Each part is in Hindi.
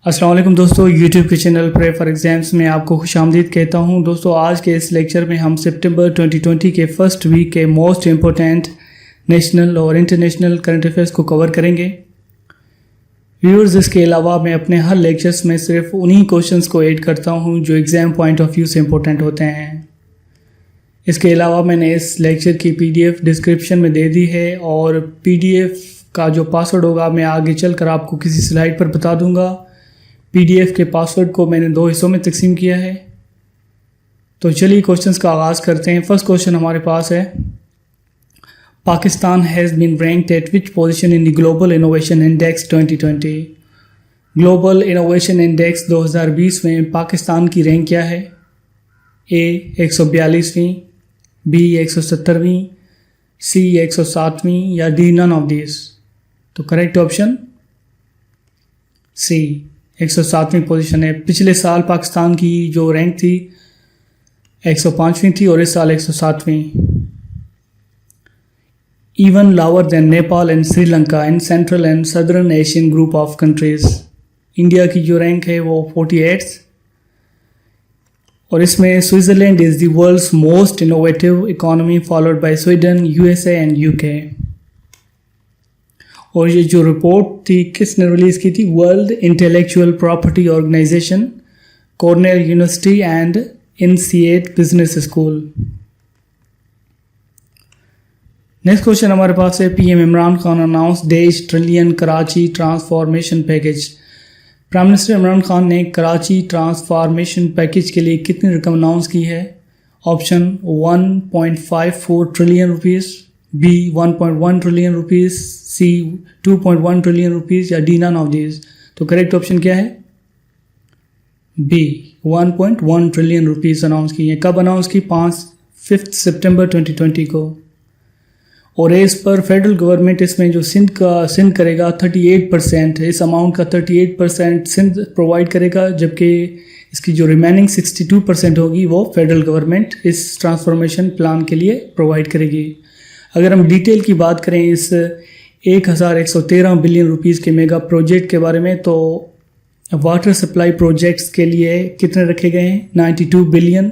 अस्सलाम वालेकुम दोस्तों, यूट्यूब के चैनल प्रे फॉर एग्जाम्स में आपको खुशामदीद कहता हूं। दोस्तों, आज के इस लेक्चर में हम सितंबर 2020 के फर्स्ट वीक के मोस्ट इम्पोर्टेंट नेशनल और इंटरनेशनल करंट अफेयर्स को कवर करेंगे। व्यूअर्स, इसके अलावा मैं अपने हर लेक्चर्स में सिर्फ उन्हीं क्वेश्चंस को ऐड करता हूं जो एग्ज़ाम पॉइंट ऑफ व्यू से इम्पोर्टेंट होते हैं। इसके अलावा मैंने इस लेक्चर की PDF डिस्क्रिप्शन में दे दी है और PDF का जो पासवर्ड होगा मैं आगे चलकर आपको किसी स्लाइड पर बता दूंगा। PDF के पासवर्ड को मैंने 2 हिस्सों में तकसीम किया है। तो चलिए क्वेश्चंस का आगाज़ करते हैं। फर्स्ट क्वेश्चन हमारे पास है, Pakistan has been ranked at which position in the global innovation index 2020। Global innovation index 2020 में पाकिस्तान की रैंक क्या है? A 142वीं, B 170वीं, C 107वीं या D नन ऑफ दिस। तो करेक्ट ऑप्शन C 107वीं पोजीशन है। पिछले साल पाकिस्तान की जो रैंक थी 105वीं थी और इस साल 107वीं। Even lower than Nepal and Sri Lanka in central and southern Asian group of countries. India की जो रैंक है वो 48 और इसमें Switzerland is the world's most innovative economy followed by Sweden, USA and UK। और ये जो रिपोर्ट थी किसने रिलीज़ की थी? World Intellectual Property Organization, Cornell University and INSEAD business school. Next question हमारे पास है, PM Imran Khan announce $1 trillion Karachi transformation package. Prime minister Imran Khan ने कराची ट्रांसफॉर्मेशन पैकेज के लिए कितनी रकम अनाउंस की है? Option 1.54 trillion rupees, B 1.1 trillion rupees, C 2.1 trillion rupees या D नन ऑफ दिस। तो करेक्ट ऑप्शन क्या है? B 1.1 ट्रिलियन रुपीज़ अनाउंस की है। कब अनाउंस की? 5 सितंबर 2020 को। और एज पर फेडरल गवर्नमेंट इसमें जो सिंध करेगा 38%, इस अमाउंट का 38% सिंध प्रोवाइड करेगा, जबकि इसकी जो रिमेनिंग 62% होगी वो फेडरल गवर्नमेंट इस ट्रांसफॉर्मेशन प्लान के लिए प्रोवाइड करेगी। अगर हम डिटेल की बात करें इस 1113 बिलियन रुपीज़ के मेगा प्रोजेक्ट के बारे में, तो वाटर सप्लाई प्रोजेक्ट्स के लिए कितने रखे गए हैं? 92 बिलियन,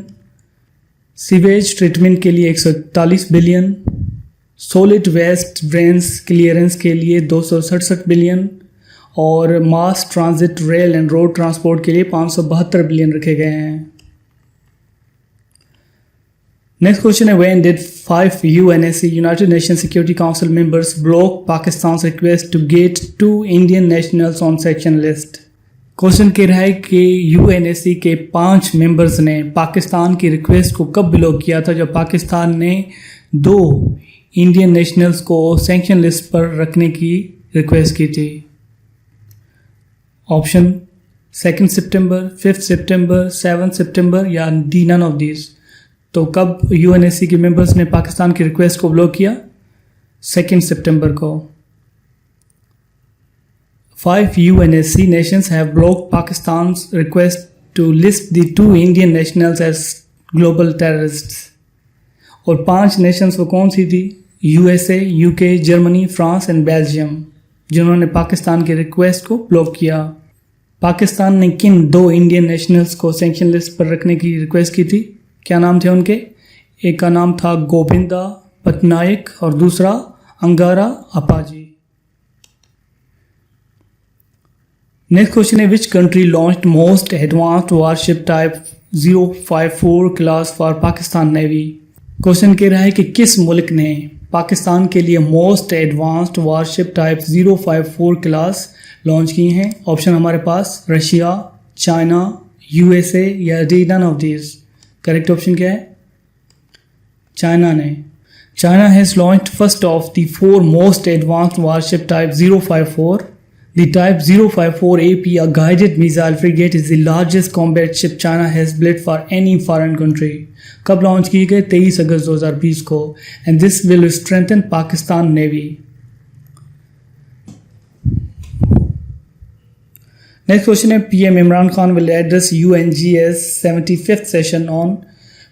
सीवेज ट्रीटमेंट के लिए 141 billion, solid waste drains clearance के लिए 267 बिलियन और mass transit rail and road transport के लिए 572 बिलियन रखे गए हैं। नेक्स्ट क्वेश्चन है, when did 5 UNSC united nation security council members block Pakistan's request to get 2 Indian nationals on section list. Question कह रहा है कि UNSC के 5 मेंबर्स ने पाकिस्तान की रिक्वेस्ट को कब ब्लॉक किया था, जब पाकिस्तान ने 2 इंडियन नेशनल्स को सैंक्शन लिस्ट पर रखने की रिक्वेस्ट की थी। ऑप्शन 2 सितंबर, 5 सितंबर, 7 सितंबर या D नन ऑफ दिस। तो कब UNSC के मेंबर्स ने पाकिस्तान की रिक्वेस्ट को ब्लॉक किया? 2 सितंबर को। 5 UNSC nations have blocked Pakistan's request to list the 2 Indian nationals as global terrorists। और 5 नेशंस वो कौन सी थी? USA, UK, Germany, France and Belgium, जिन्होंने पाकिस्तान की रिक्वेस्ट को ब्लॉक किया। पाकिस्तान ने किन 2 इंडियन नेशनल्स को सैंक्शन लिस्ट पर रखने की रिक्वेस्ट की थी? क्या नाम थे उनके? एक का नाम था गोविंदा पटनायक और दूसरा अंगारा अपाजी। नेक्स्ट क्वेश्चन है, which country launched most advanced warship type 054 class for Pakistan navy. Question कह रहा है कि किस मुल्क ने पाकिस्तान के लिए most advanced warship type 054 class launch की हैं? ऑप्शन हमारे पास रशिया, चाइना, USA या D none of this. Correct option क्या है? चाइना ने। China has launched first of the 4 most advanced warship type 054। The Type 054 AP, a guided missile frigate, is the largest combat ship China has built for any foreign country। कब लॉन्च की गई? 23 अगस्त 2020 को। And this will strengthen Pakistan Navy। Next question है, PM Imran Khan will address UNGA's 75th session on।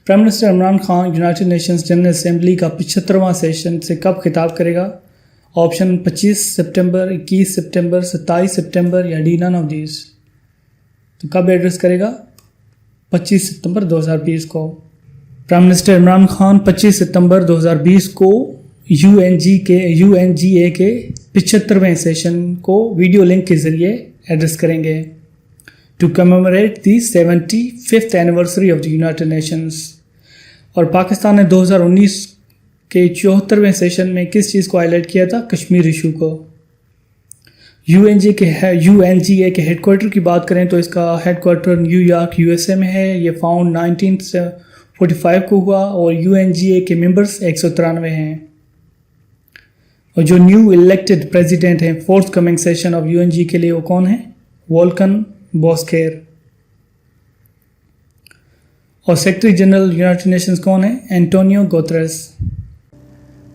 Prime minister Imran Khan United Nations general assembly का 75वां सेशन से कब खिताब करेगा? ऑप्शन 25 सितंबर, 21 सितंबर, 27 सितंबर या D नन ऑफ दिस। तो कब एड्रेस करेगा? 25 सितंबर 2020 को। प्राइम मिनिस्टर इमरान खान 25 सितंबर 2020 को UNGA के 75वें सेशन को वीडियो लिंक के ज़रिए एड्रेस करेंगे to commemorate the 75th anniversary of the United Nations. और पाकिस्तान ने 2019 के 74वें सेशन में किस चीज़ को हाईलाइट किया था? कश्मीर इशू को। UNGA के हेडक्वार्टर की बात करें तो इसका हेडक्वार्टर न्यूयॉर्क USA में है। ये फाउंड 1945 को हुआ और UNGA के मेंबर्स 193 हैं। और जो न्यू इलेक्टेड प्रेसिडेंट हैं fourth coming session of UNGA के लिए वो कौन है? वोल्कन बॉस्केर। और सेक्रेटरी जनरल यूनाइटेड नेशंस कौन है? Antonio Guterres.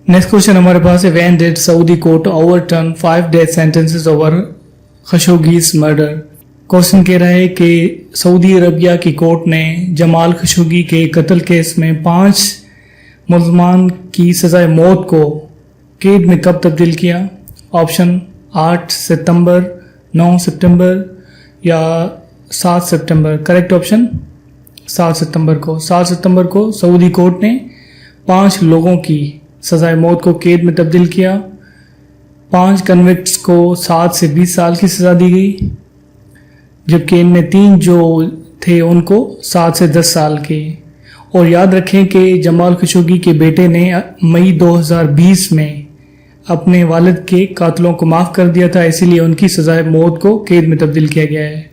नेक्स्ट क्वेश्चन हमारे पास है when did Saudi court overturn 5 death sentences over Khashoggi's murder. Question कह रहा है कि सऊदी अरबिया की कोर्ट ने जमाल खशोगी के कत्ल केस में 5 मुल्ज़मान की सज़ाए मौत को कैद में कब तब्दील किया? ऑप्शन 8 सितंबर, 9 सितंबर या 7 सितंबर। करेक्ट ऑप्शन 7 सितंबर को। 7 सितंबर को सऊदी कोर्ट ने 5 लोगों की सज़ाए मौत को कैद में तब्दील किया। 5 कन्विक्ट्स को 7 से 20 साल की सज़ा दी गई, जबकि इनमें 3 जो थे उनको 7 से 10 साल की। और याद रखें कि जमाल खशोगी के बेटे ने मई 2020 में अपने वालिद के कातलों को माफ़ कर दिया था, इसीलिए उनकी सज़ाए मौत को कैद में तब्दील किया गया है।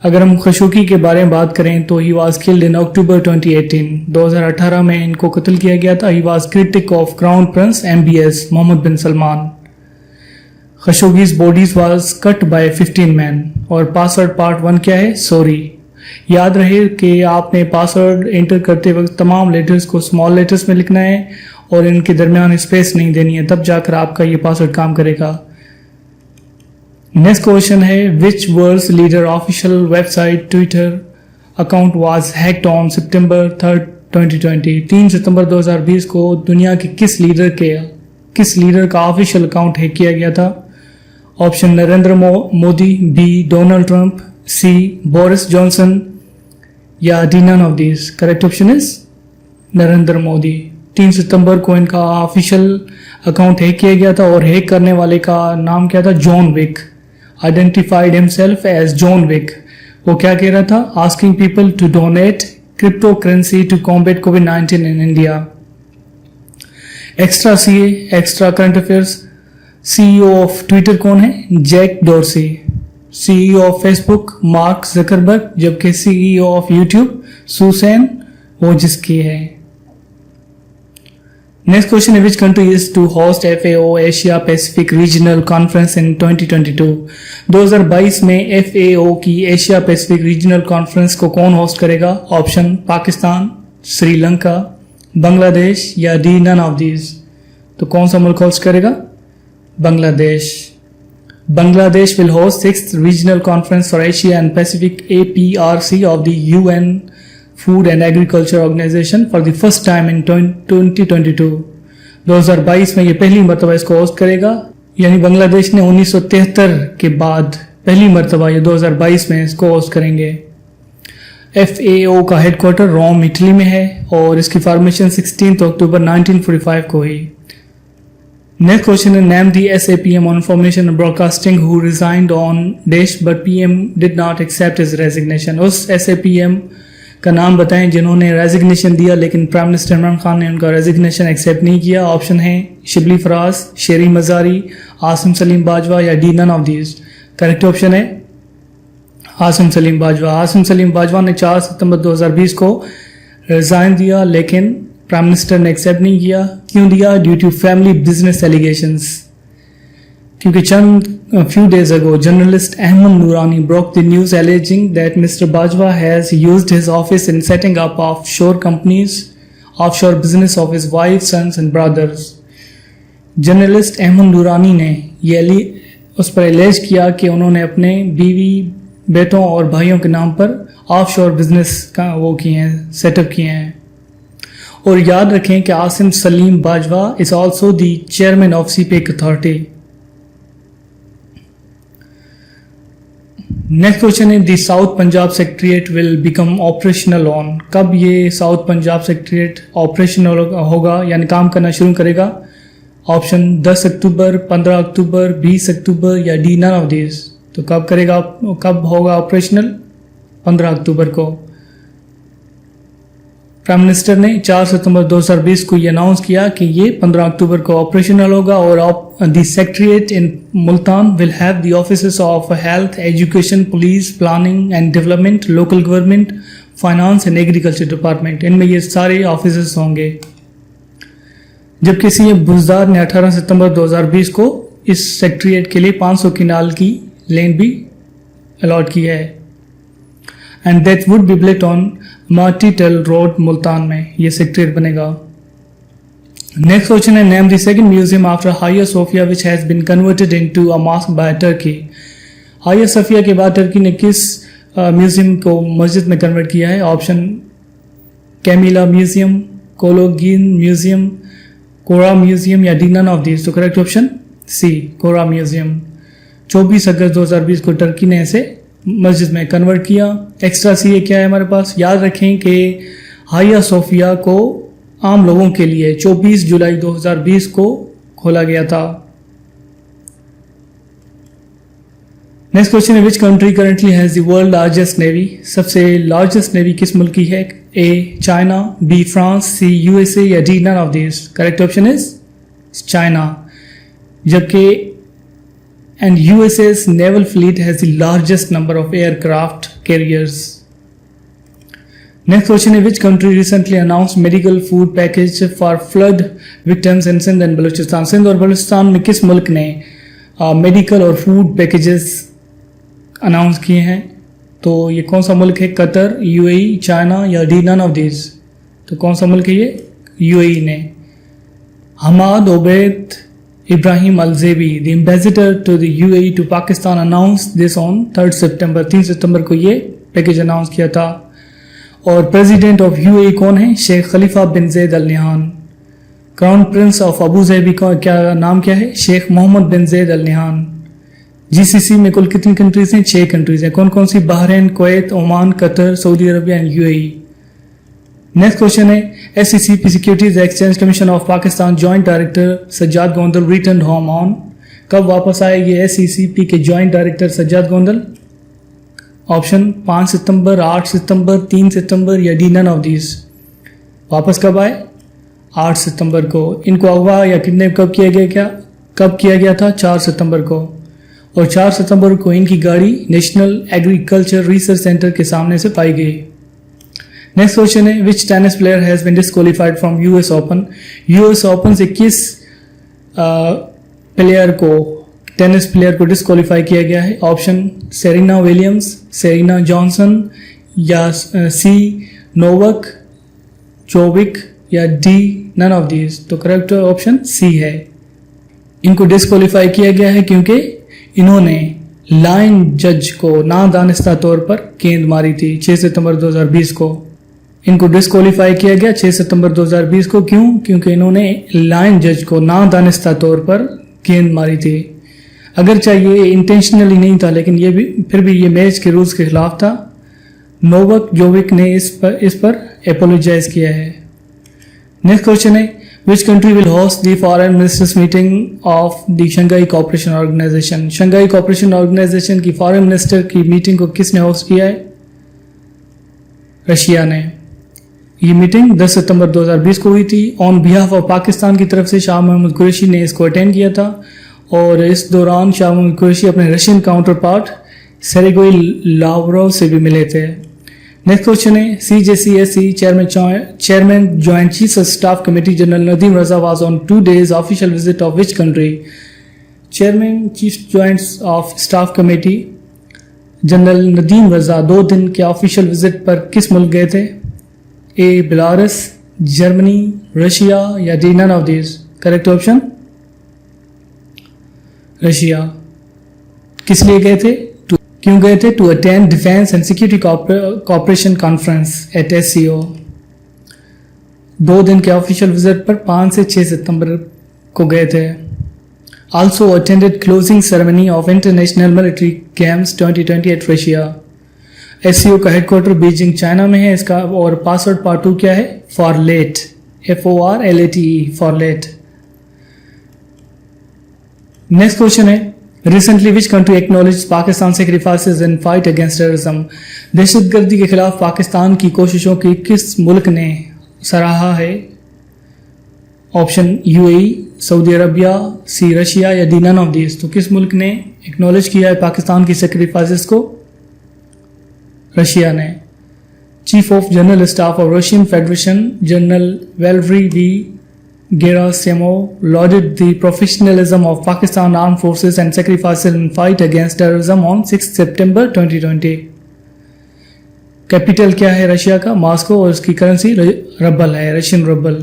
अगर हम खशोगी के बारे में बात करें तो ही वाज किल्ड इन अक्टूबर 2018 में इनको कत्ल किया गया था। He was critic of crown prince MBS Mohammed bin Salman. Khashoggi's bodies was cut by 15 man. और पासवर्ड पार्ट 1 क्या है? सॉरी। याद रहे कि आपने पासवर्ड एंटर करते वक्त तमाम लेटर्स को स्मॉल लेटर्स में लिखना है और इनके दरमियान स्पेस नहीं देनी है, तब जाकर आपका ये पासवर्ड काम करेगा। नेक्स्ट क्वेश्चन है which world's leader official website Twitter account was hacked on सितंबर 3, 2020। 3 सितंबर 2020 को दुनिया के किस लीडर का ऑफिशियल अकाउंट हैक किया गया था? Option Narendra Modi, B Donald Trump, C Boris Johnson या D none of these. Correct option is Narendra Modi. 3 सितंबर को इनका ऑफिशियल अकाउंट हैक किया गया था और हैक करने वाले का नाम क्या था? John Wick. Identified himself as John Wick. वो क्या कह रहा था? Asking people to donate cryptocurrency to combat कोविड-19 in India. Extra current affairs. CEO of Twitter कौन है? Jack Dorsey. CEO of Facebook Mark Zuckerberg, जबकि CEO of YouTube Susan Wojcicki है। नेक्स्ट क्वेश्चन है which country is to host FAO Asia Pacific regional conference in 2022। 2022 में FAO की एशिया पैसिफिक रीजनल कॉन्फ्रेंस को कौन होस्ट करेगा? ऑप्शन पाकिस्तान, श्रीलंका, बांग्लादेश या डी नन ऑफ दीज। तो कौन सा मुल्क होस्ट करेगा? Bangladesh. Bangladesh will host 6th Regional Conference for Asia and Pacific APRC of the UN Food and Agriculture Organization for the first time in 2022। 2022 में ये पहली मरतबा इसको होस्ट करेगा, यानी बांग्लादेश ने 1973 के बाद पहली मरतबा ये 2022 में इसको होस्ट करेंगे। FAO का हेडक्वार्टर रोम इटली में है और इसकी फॉर्मेशन 16 अक्टूबर 1945 को हुई। Next question is name the SAPM on Information and Broadcasting who resigned on dash but PM did not accept his resignation। उस SAPM का नाम बताएं जिन्होंने रेजिग्नेशन दिया लेकिन प्राइम मिनिस्टर इमरान खान ने उनका रेजिग्नेशन एक्सेप्ट नहीं किया। ऑप्शन है शिबली फराज, शेरी मजारी, आसिम सलीम बाजवा या D none of these. Correct option है आसिम सलीम बाजवा। आसिम सलीम बाजवा ने 4 सितंबर 2020 को रिजाइन दिया लेकिन प्राइम मिनिस्टर ने एक्सेप्ट नहीं किया। क्यों दिया? Due to family business allegations. क्योंकि few days ago journalist Ahmed Noorani broke the news alleging that Mr. Bajwa has used his office in setting up offshore companies, offshore business of his wife, sons and brothers। Journalist Ahmad Noorani ने ये उस पर एलेज किया कि उन्होंने अपने बीवी, बेटों और भाइयों के नाम पर ऑफशोर बिजनेस का वो किए हैं, सेटअप किए हैं। और याद रखें कि Asim Saleem Bajwa is also the chairman of CPEC authority. Next question है the south Punjab secretariat will become operational on, कब ये साउथ पंजाब सेक्रेटरीट ऑपरेशनल होगा यानी काम करना शुरू करेगा? ऑप्शन 10 अक्टूबर, 15 अक्टूबर, 20 अक्टूबर या डी नन ऑफ दिस। तो कब होगा ऑपरेशनल? 15 अक्टूबर को। प्राइम मिनिस्टर ने 4 सितंबर 2020 को ये अनाउंस किया कि ये 15 अक्टूबर को ऑपरेशनल होगा और the secretariat in Multan will have the offices of health, education, police, planning and development, local government, finance and agriculture department. इनमें ये सारे ऑफिसेस होंगे। जबकि सीएम बुजदार ने 18 सितंबर 2020 को इस सेक्रेटरीट के लिए 500 किनाल की लैंड भी अलॉट की है and that would be built on मार्टीटेल रोड मुल्तान में ये सेक्रेटरीट बनेगा। नेक्स्ट क्वेश्चन है name the second museum after Hagia Sophia which has been converted into a mosque by Turkey. Hagia Sophia के बाद टर्की ने किस म्यूजियम को मस्जिद में कन्वर्ट किया है? ऑप्शन कैमिला म्यूजियम, कोलोगीन म्यूजियम, कोरा म्यूजियम या डी नन ऑफ दिस। तो करेक्ट ऑप्शन सी, कोरा म्यूजियम। 24 अगस्त 2020 को टर्की ने इसे मस्जिद में कन्वर्ट किया। एक्स्ट्रा सी ये क्या है हमारे पास? याद रखें कि हाया सोफिया को आम लोगों के लिए 24 जुलाई 2020 को खोला गया था। नेक्स्ट क्वेश्चन है which country currently has the world largest navy. सबसे लार्जेस्ट नेवी किस मुल्क की है? A China, B France, C USA या D none of this. Correct option is China. जबकि and USA's naval fleet has the largest number of aircraft carriers. Next question is which country recently announced medical food package for flood victims in Sindh and Balochistan? Sindh और बलूचिस्तान में किस मुल्क ने मेडिकल और फूड पैकेजेस अनाउंस किए हैं? तो ये कौन सा मुल्क है? कतर, यूएई, चाइना या डी नन ऑफ दिस। तो कौन सा मुल्क है ये? यूएई ने। Hammad Obaid Ibrahim Al-Zebi, the ambassador to the UAE to Pakistan, announced this on 3 September. 3 सितंबर को ये पैकेज अनाउंस किया था। और प्रेसिडेंट ऑफ यूएई कौन है? शेख खलीफा बिन जैद अल नहान। Crown Prince of Abu Dhabi का क्या नाम क्या है? शेख मोहम्मद बिन जैद अल नहान। जीसीसी में कुल कितनी कंट्रीज हैं? 6 कंट्रीज हैं। कौन कौन सी? Bahrain, Kuwait, Oman, Qatar, Saudi Arabia and UAE. Next question है SECP securities exchange commission of Pakistan joint director Sajjad Gondal return home on, कब वापस आए ये SECP के joint director Sajjad Gondal? Option 5 सितंबर, 8 सितंबर, 3 सितंबर या डी नन ऑफ दिस। वापस कब आए? 8 सितंबर को। इनको अगवा या किडनैप कब किया गया था? 4 सितंबर को। और 4 सितंबर को इनकी गाड़ी नेशनल एग्रीकल्चर रिसर्च सेंटर के सामने से पाई गई। नेक्स्ट क्वेश्चन है which tennis player has been disqualified from US Open. US Open से किस टेनिस प्लेयर को डिस्क्वालीफाई किया गया है? Option Serena Williams, Serena Johnson या सी नोवक जोविक या डी नन ऑफ दिस। तो करेक्ट ऑप्शन सी है। इनको डिस्क्वालीफाई किया गया है क्योंकि इन्होंने लाइन जज को नादानिस्ता तौर पर गेंद मारी थी 6 सितंबर 2020 को। इनको डिस्क्वालीफाई किया गया 6 सितंबर 2020 को। क्यों? क्योंकि इन्होंने लाइन जज को नादानिस्ता तौर पर गेंद मारी थी। अगर चाहिए इंटेंशनली नहीं था लेकिन फिर भी ये मैच के रूल्स के खिलाफ था। नोवक जोविक ने इस पर एपोलोजाइज किया है। नेक्स्ट क्वेश्चन है which country will host the foreign ministers meeting of the Shanghai Cooperation Organisation. Shanghai Cooperation Organisation की फॉरेन मिनिस्टर की मीटिंग को किसने होस्ट किया है? रशिया ने। ये मीटिंग 10 सितंबर 2020 को हुई थी। ऑन बिहाफ ऑफ पाकिस्तान की तरफ से शाह महमूद कुरैशी ने इसको अटेंड किया था और इस दौरान शाह महमूद कुरैशी अपने Russian counterpart Sergei Lavrov से भी मिले थे। नेक्स्ट क्वेश्चन है CJCSC chairman joint chief of staff committee general Nadeem Raza was on 2 days official visit of which country. Chairman chief joint of staff committee general Nadeem Raza 2 दिन के ऑफिशियल विजिट पर किस मुल्क गए थे? ए बेलारूस, जर्मनी, रशिया या D none of this. Correct option Russia. किस लिए गए थे? क्यों गए थे? To attend defence and security cooperation conference at SCO। 2 दिन के ऑफिशियल विजिट पर 5 से 6 सितंबर को गए थे। also attended closing ceremony of International Military Games 2020 at Russia. SCO का हेडक्वार्टर बीजिंग चाइना में है इसका, और पासवर्ड पार्ट 2 क्या है? फॉरलेट, FORLATE, फॉरलेट। नेक्स्ट क्वेश्चन है, recently which country acknowledge Pakistan sacrifices in fight against terrorism? दहशतगर्दी के खिलाफ पाकिस्तान की कोशिशों की किस मुल्क ने सराहा है? Option UAE, Saudi Arabia, see Russia या डी नन ऑफ दिस। तो किस मुल्क ने एक्नॉलेज किया है पाकिस्तान की सेक्रीफाइसेस को? रशिया ने। Chief of general staff of Russian Federation General Valery V Gerasimov lauded the professionalism of Pakistan Armed Forces and sacrifices in fight against terrorism on 6 September 2020. Capital क्या है रशिया का? मॉस्को, और उसकी करेंसी रबल है, रशियन रबल।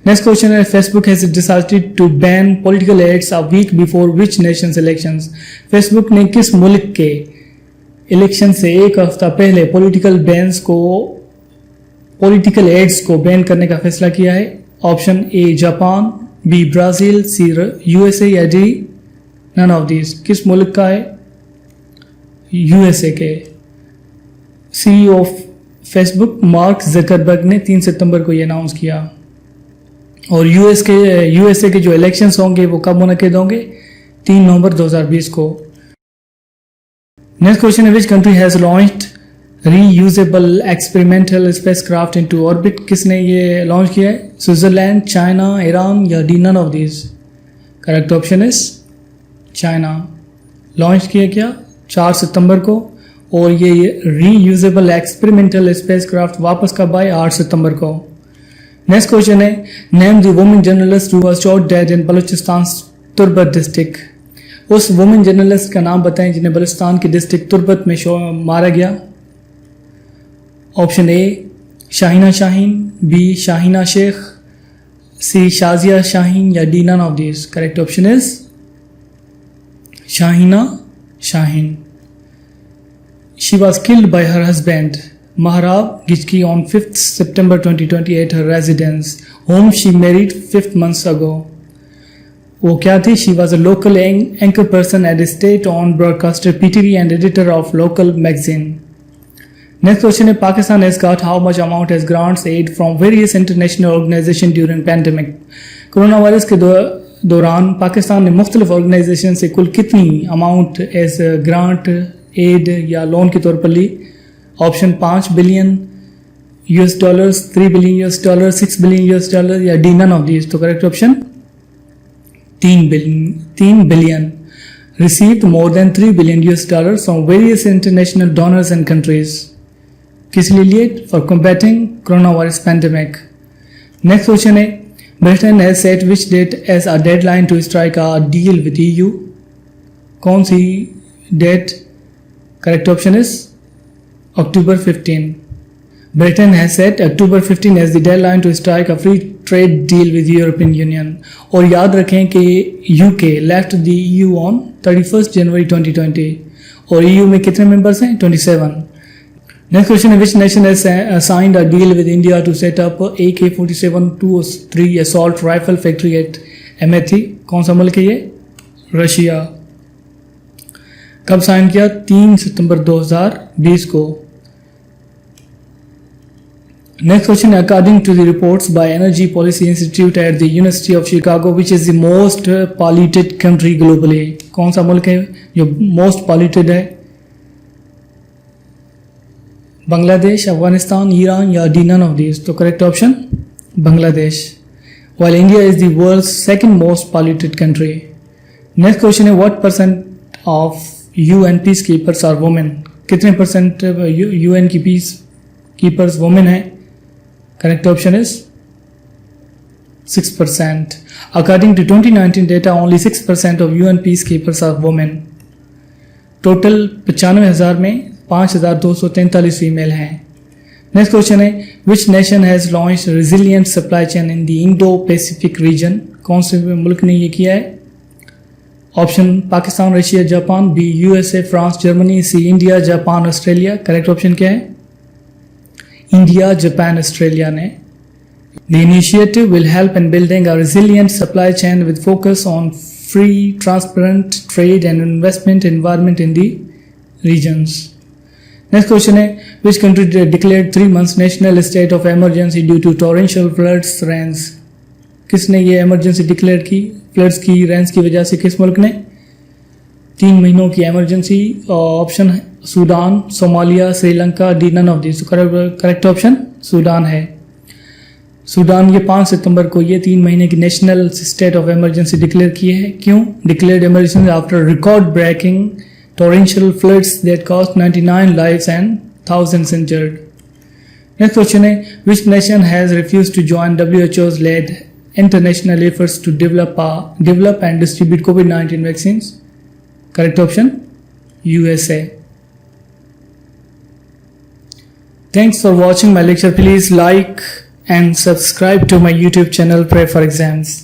नेक्स्ट क्वेश्चन है, Facebook has decided to ban political ads a week before which nations elections? Facebook ने किस मुल्क के इलेक्शन से एक हफ्ता पहले पॉलिटिकल एड्स को बैन करने का फैसला किया है? Option A Japan, B Brazil, C USA या डी नन ऑफ दिस। किस मुल्क का है? USA के। CEO of Facebook Mark Zuckerberg ने 3 सितंबर को यह अनाउंस किया। और USA के जो इलेक्शंस होंगे वो कब मुनक़िद होंगे? 3 नवंबर 2020 को। नेक्स्ट क्वेश्चन है, which country has launched reusable experimental spacecraft into orbit? किसने ये लॉन्च किया है? स्विट्जरलैंड, चाइना, ईरान या D none of this? Correct option is China. Launch किया क्या? 4 सितंबर को। और ये रीयूजेबल एक्सपेरिमेंटल स्पेसक्राफ्ट वापस कब आए? 8 सितंबर को। नेक्स्ट क्वेश्चन है, name the women journalist who was shot dead in Balochistan Turbat district. उस वुमेन जर्नलिस्ट का नाम बताएं जिन्हें बलूचिस्तान के डिस्ट्रिक्ट तुर्बत में मारा गया। Option A Shahina Shaheen, B Shahina Sheikh, C Shazia Shaheen या D none of this? Correct option is Shahina Shaheen. She was killed by her husband Mahrab Gijki on 5th September 2020 at her residence, whom she married 5 months ago. वो क्या थी? She was a local anchor person at state-owned broadcaster PTV and editor of local magazine. Next question है, Pakistan has got how much amount as grants aid from various international organizations during pandemic? Corona virus के दौरान पाकिस्तान ने मुख्तलिफ ऑर्गेनाइजेशन से कुल कितनी अमाउंट एज ग्रांट, एड या लोन के तौर पर ली? ऑप्शन 5 बिलियन $, 3 बिलियन $, 6 बिलियन $, या डी नन ऑफ दिस? तो correct option 3 billion received more than $3 billion from various international donors and countries. किस लिए? For combating coronavirus pandemic. Next question है, Britain has set which date as a deadline to strike a deal with EU? कौन सी date? Correct option is October 15. Britain has set October 15 as the deadline to strike a free trade deal with the European Union. और याद रखें कि UK left the EU on 31st January 2020 और EU में कितने मेंबर्स हैं? 27. Next question है, which nation has signed a deal with India to set up AK-47-203 assault rifle factory at Amethi? कौन सा मुल्क है ये? रशिया। कब साइन किया? 3 सितंबर 2020 को। Next question, according to the reports by Energy Policy Institute at the University of Chicago, which is the most polluted country globally? कौन सा मुल्क है जो most polluted है? बांग्लादेश, अफगानिस्तान, ईरान या डी नन ऑफ दिस? तो correct option Bangladesh. While India is the world's second most polluted country. Next question है, what percent of UN peacekeepers are women? कितने परसेंट UN की peacekeepers women है? Correct option is 6%. According to 2019 data, only 6% of UN peacekeepers are women. Total 95,000 में 5,243 फीमेल हैं। नेक्स्ट क्वेश्चन है, which nation has launch resilient supply chain in the Indo Pacific region? कौन से मुल्क ने ये किया है? Option Pakistan, Russia, Japan, B USA, France, Germany, C India, Japan, Australia. Correct option क्या है? इंडिया, जापान, ऑस्ट्रेलिया ने। The initiative will help in building a resilient supply chain with focus on free, transparent trade and investment environment in the regions. Next question है, which country declared 3 months national state of emergency due to torrential floods, rains? किसने ये emergency declare की? Floods की, rains की वजह से किस मुल्क ने 3 महीनों की emergency? ऑप्शन है Sudan, Somalia, Sri Lanka, D none of this. Correct option Sudan है। सूडान ये 5 सितंबर को ये 3 महीने की national state of emergency declare किए हैं। क्यों declared emergency? After record breaking torrential floods that cost 99 lives and thousands injured. Next question है, which nation has refused to join WHO's led international efforts to develop and distribute COVID-19 vaccines? Correct option USA. Thanks for watching my lecture. Please like and subscribe to my YouTube channel Pray for Exams.